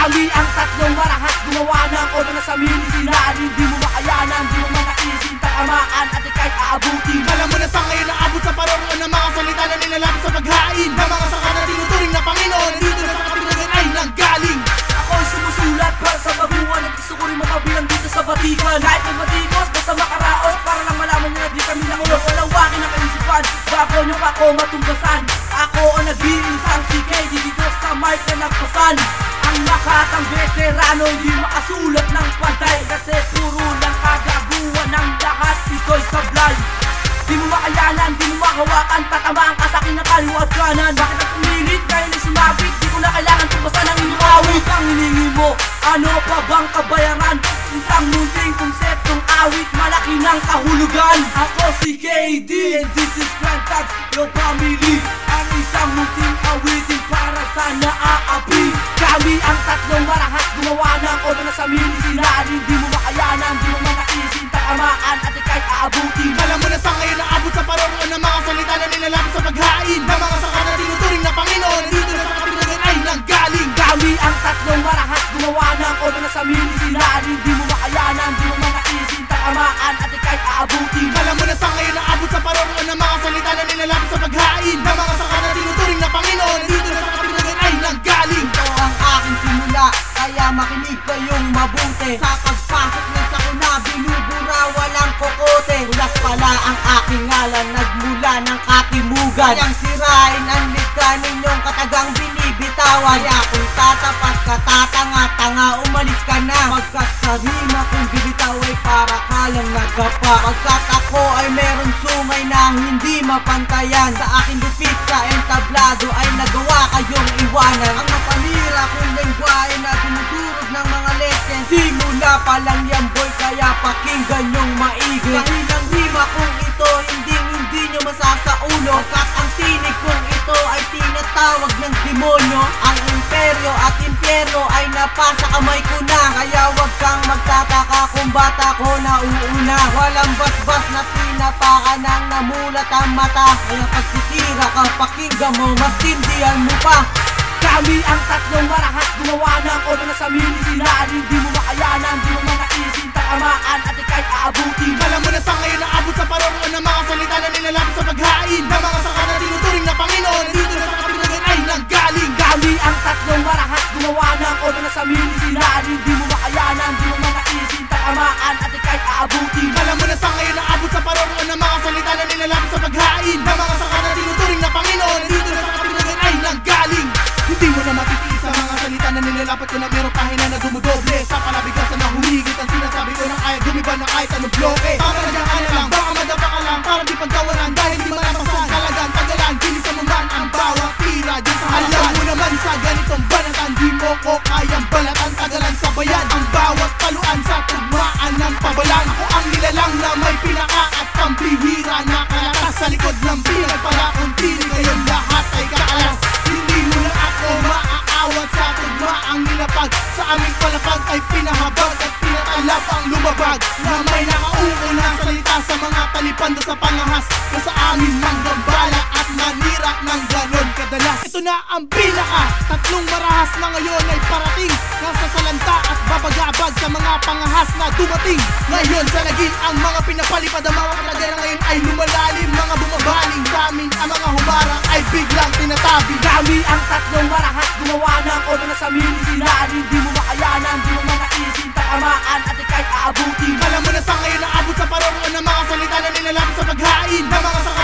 Kami ang tatlong marahas, gumawa ng obra na sa minisinaan. Hindi mo makayanan, di mo manaisin, tatamaan at ika'y aabutin. Alam mo na sa ngayon naabot sa paroroon ng mga salita na nilalapit sa paghain ng mga saka na tinuturing na Panginoon. Dito na sa kapitulan ay nanggaling. Ako'y sumusulat para sa baguhan at gusto ko rin makabilang dito sa batikan. Kahit magmatikos, basta makaraos, para lang malaman nyo na di kami nakulong. Walang wakin ang kaisipan, bago nyo pa ako matumbasan. Ako ang nag-iisang si KD dito sa mic na nagpasan. Ang makatang veterano, hindi makasulat ng pantay, kasi puro lang kagaguhan ng lahat, ito'y sablay. Di mo makayanan, di mo makahawakan, tatamaan ka sa'kin ng kaliwa at kanan. Bakit ang pumilit, kaya na sumabit, di ko na kailangan tumbasan ang inyong awit. Ang hiningi mo, ano pa bang kabayaran? Isang munting konseptong awit, malaki ng kahulugan. Ako si KD and this is Grand Tags, your family. Ang isang munting awitin para sa naaapi. Kami ang tatlong marahas, gumawa ng obra na sa minisinaan. Hindi mo makayanan, di mo manaisin, tatamaan at ika'y aabutin. Alam mo na sa ngayon naabot sa paroroon ng mga salita na nilalapit sa paghain ng mga saka na tinuturing na Panginoon. Dito na sa kapitulan ay nanggaling. Kami ang tatlong marahas, gumawa ng obra na sa minisinaan. Hindi mo makayanan, di mo manaisin, tatamaan at ika'y aabutin. Alam mo na sa ngayon naabot sa paroroon ng mga salita na nilalapit sa paghain ng mga saka na tinuturing na Panginoon. Dito na sa kapitulan ay nanggaling. Ito ang aking simula, kaya makinig kayong mabuti. Sa pagpasok ng sakuna, binubura walang kokote. Ulas pala ang aking ngalan, nagmula ng katimugan. Kayang sirain ang likha ninyong katagang binibitawan. Kaya kung tatapat ka, tatanga-tanga, umalis ka na. Pagkat sa rima kung bibitaw ay para ka lang nagapa. Pagkat ako ay meron sungay na hindi mapantayan. Sa aking lupit sa entablado ay nagawa kayong iwanan. Ang mapanira kong lengguwahe na dinudurog ng mga legends. Simula pa lang yan boy, kaya pakinggan nyong maigi. Dahil ang rima kong ito, hindi nyo masasaulo. Pagkat ang tinig kong ito ay tinatawag ng demonyo. Ang imperyo at impyerno ay napasa kamay ko na. Kaya wag kang magtataka kung bata ko nauuna. Walang basbas na tinatakan ng namulat ang mata. Kaya pagtitira ka, pakinggan mo, mas tindihan mo pa. Kami ang tatlong marahas, gumawa ng obra na sa minisinaan. Hindi mo makayanan, di mo manaisin, tatamaan at ika'y aabutin. Alam mo na sa ngayon naabot sa paroroon ng mga salita na nilalapit sa paghain ng mga saka na tinuturing na Panginoon. Dito na sa kapitulan ay nanggaling. Kami ang tatlong marahas, gumawa ng obra na sa minisinaan. Hindi mo makayanan, di mo manaisin, tatamaan at ika'y aabutin. Alam mo na sa ngayon naabot sa paroroon ng mga salita na nilalapit sa paghain ng mga saka na tinuturing na Panginoon. Dito na sa kapitulan ay nanggaling. Hindi mo na matitiis sa mga salita na nilalapat ko na merong pahina na dumudoble. Sa palabigasan na humigit ang sinasabi ko ng ayaw gumiba ng kahit anong bloke. Baka madyan ka na lang, baka madapa ka lang, parang di pagkawalan dahil di malampasan. Talagang tagalan, bilisan mo man ang bawat tira dyan sa halaman. Alam mo naman sa ganitong banatan, di mo ko kayang balatan. Tagalan sabayan ang bawat paluan sa tugmaan ng pabalan. Ako ang nilalang na may pinaka at pambihira na kalakas. Sa likod ng bilang para kung tili kayong lahat ay kakalas. Hindi mo na ako maaawat sa tugmaang nilapag. Sa aming palapag ay pinahabag at pinatalap ang lumabag. Na may nakauko na salita sa mga talipanda sa pangahas. Na sa amin manggambala at manira ng ganon kadalas. Ito na ang pinaka tatlong marahas na ngayon ay parating. Nasa salanta at babagabag sa mga pangahas na dumating. Ngayon sa lagin ang mga pinapalipad. Ang mga katagara ngayon ay lumalalim. Mga bumabaling sa amin ang mga humarang ay biglang tinatabi. Kami ang tatlong marahas, gumawa ng obra na sa minisinaan. Hindi mo makayanan, di mo manaisin, tatamaan at ika'y aabutin. Alam mo na sa ngayon naabot sa paroroon ng mga salita na nilalapit sa paghain ng mga saka